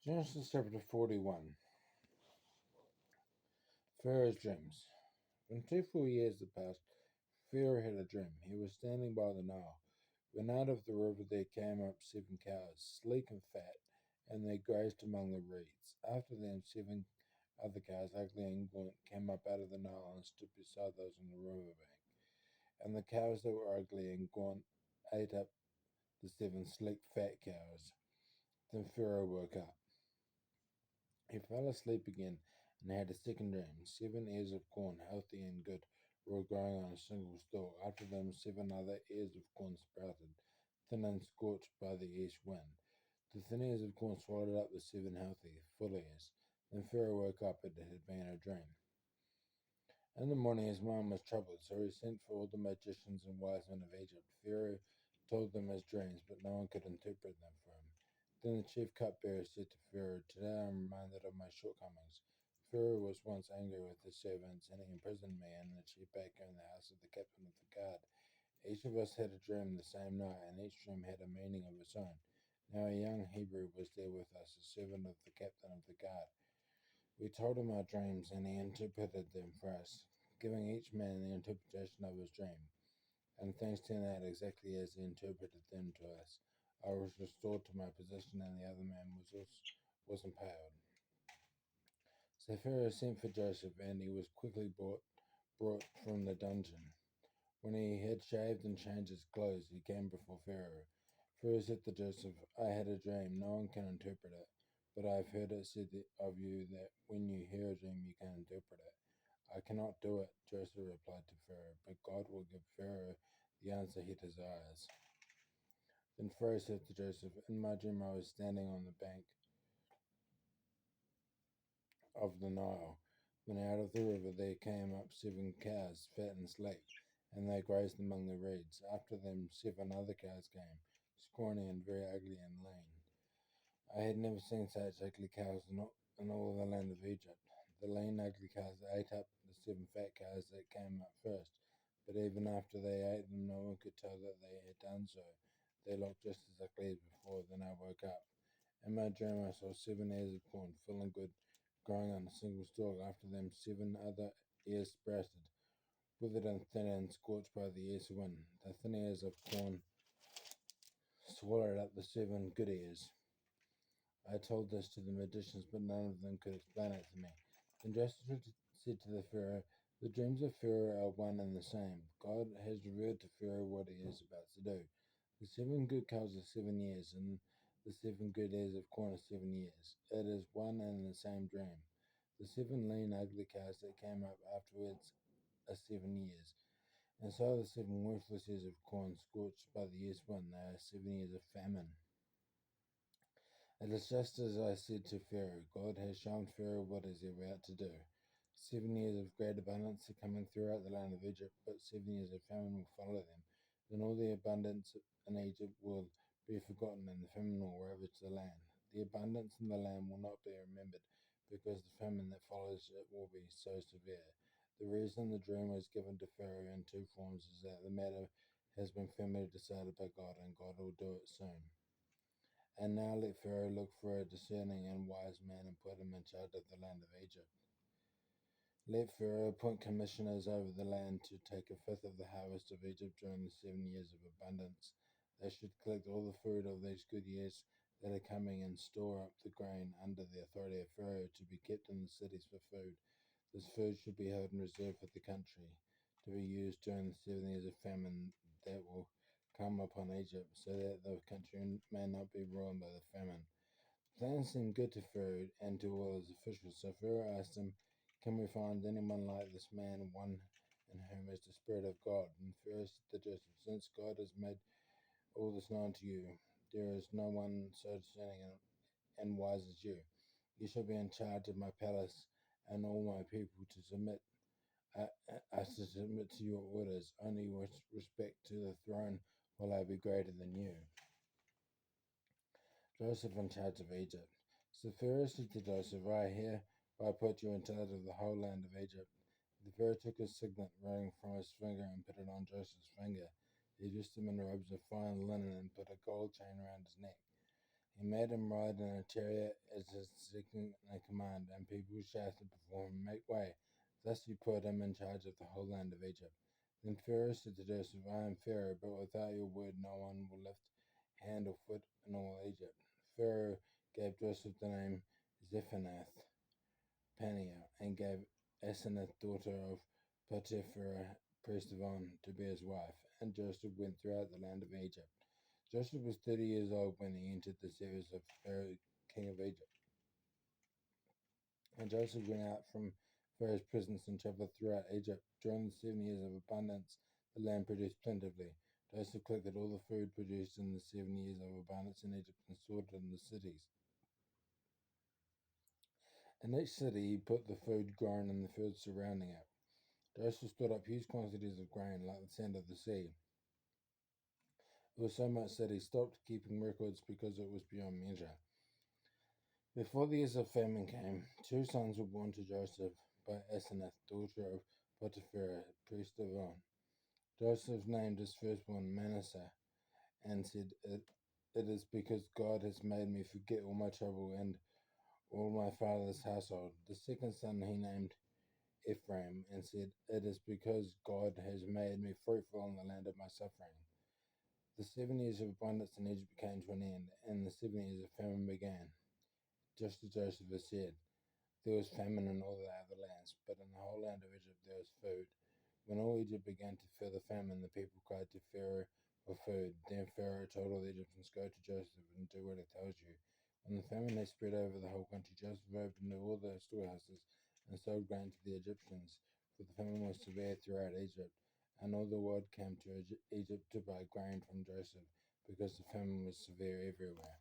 Genesis chapter 41. Pharaoh's dreams. When 2 full years had passed, Pharaoh had a dream. He was standing by the Nile, when out of the river there came up 7 cows, sleek and fat, and they grazed among the reeds. After them 7 other cows, ugly and gaunt, came up out of the Nile and stood beside those on the river bank. And the cows that were ugly and gaunt ate up the 7 sleek fat cows. Then Pharaoh woke up. He fell asleep again and had a second dream. 7 ears of corn, healthy and good, were growing on a single stalk. After them 7 other ears of corn sprouted, thin and scorched by the east wind. The thin ears of corn swallowed up the 7 healthy, full ears. Then Pharaoh woke up. It had been a dream. In the morning his mind was troubled, so he sent for all the magicians and wise men of Egypt. Pharaoh told them his dreams, but no one could interpret them for him. Then the chief cupbearer said to Pharaoh, "Today I am reminded of my shortcomings. Pharaoh was once angry with his servants, and he imprisoned me and the chief baker in the house of the captain of the guard. Each of us had a dream the same night, and each dream had a meaning of its own. Now a young Hebrew was there with us, a servant of the captain of the guard. We told him our dreams, and he interpreted them for us, giving each man the interpretation of his dream. And things turned out exactly as he interpreted them to us. I was restored to my position, and the other man was impaled." So Pharaoh sent for Joseph, and he was quickly brought from the dungeon. When he had shaved and changed his clothes, he came before Pharaoh. Pharaoh said to Joseph, "I had a dream. No one can interpret it, but I have heard it said of you that when you hear a dream, you can interpret it." "I cannot do it," Joseph replied to Pharaoh, "but God will give Pharaoh the answer he desires." Then Pharaoh said to Joseph, "In my dream I was standing on the bank of the Nile, when out of the river there came up 7 cows, fat and sleek, and they grazed among the reeds. After them 7 other cows came, scrawny and very ugly and lean. I had never seen such ugly cows in all the land of Egypt. The lean, ugly cows ate up the 7 fat cows that came up first, but even after they ate them, no one could tell that they had done so. They looked just as ugly as before. Then I woke up. In my dream I saw 7 ears of corn, full and good, growing on a single stalk. After them 7 other ears sprouted, withered and thin and scorched by the east wind. The thin ears of corn swallowed up the 7 good ears. I told this to the magicians, but none of them could explain it to me. Then Joseph said to the Pharaoh, "The dreams of Pharaoh are one and the same. God has revealed to Pharaoh what he is about to do. The 7 good cows are 7 years, and the 7 good ears of corn are 7 years. It is one and the same dream. The 7 lean, ugly cows that came up afterwards are 7 years, and so are the 7 worthless ears of corn scorched by the east wind. They are 7 years of famine. It is just as I said to Pharaoh. God has shown Pharaoh what he is about to do. 7 years of great abundance are coming throughout the land of Egypt, but 7 years of famine will follow them. Then all the abundance in Egypt will be forgotten, and the famine will ravage the land. The abundance in the land will not be remembered, because the famine that follows it will be so severe. The reason the dream was given to Pharaoh in 2 forms is that the matter has been firmly decided by God, and God will do it soon. And now let Pharaoh look for a discerning and wise man and put him in charge of the land of Egypt. Let Pharaoh appoint commissioners over the land to take 1/5 of the harvest of Egypt during the 7 years of abundance. They should collect all the food of these good years that are coming and store up the grain under the authority of Pharaoh to be kept in the cities for food. This food should be held in reserve for the country, to be used during the 7 years of famine that will come upon Egypt, so that the country may not be ruined by the famine. The plan seemed good to Pharaoh and to all his officials, so Pharaoh asked him, "Can we find anyone like this man, one in whom is the Spirit of God?" And Pharaoh said to Joseph, "Since God has made all this known to you, there is no one so discerning and wise as you. You shall be in charge of my palace, and all my people us to submit to your orders. Only with respect to the throne will I be greater than you." Joseph in charge of Egypt. So Pharaoh said to Joseph, "I hereby put you in charge of the whole land of Egypt." The Pharaoh took his signet ring from his finger and put it on Joseph's finger. He dressed him in robes of fine linen and put a gold chain around his neck. He made him ride in a chariot as his second in command, and people shouted before him, "Make way!" Thus he put him in charge of the whole land of Egypt. Then Pharaoh said to Joseph, "I am Pharaoh, but without your word no one will lift hand or foot in all Egypt." Pharaoh gave Joseph the name Zephanath Paneah, and gave Asenath, daughter of Potiphar, priest of On, to be his wife. And Joseph went throughout the land of Egypt. Joseph was 30 years old when he entered the service of Pharaoh, king of Egypt. And Joseph went out from Pharaoh's presence and traveled throughout Egypt. During the 7 years of abundance, the land produced plentifully. Joseph collected all the food produced in the 7 years of abundance in Egypt and stored it in the cities. In each city he put the food grown in the fields surrounding it. Joseph stored up huge quantities of grain, like the sand of the sea. It was so much that he stopped keeping records because it was beyond measure. Before the years of famine came, two sons were born to Joseph by Asenath, daughter of Potiphar, priest of On. Joseph named his firstborn Manasseh and said, It is because God has made me forget all my trouble and all my father's household. The second son he named Ephraim and said, It is because God has made me fruitful in the land of my suffering. The 7 years of abundance in Egypt came to an end, and the 7 years of famine began. Just as Joseph had said, there was famine in all the other lands, but in the whole land of Egypt there was food. When all Egypt began to feel the famine, the people cried to Pharaoh for food. Then Pharaoh told all the Egyptians, "Go to Joseph and do what he tells you." When the famine had spread over the whole country, Joseph opened all the storehouses and sold grain to the Egyptians, for the famine was severe throughout Egypt. And all the world came to Egypt to buy grain from Joseph, because the famine was severe everywhere.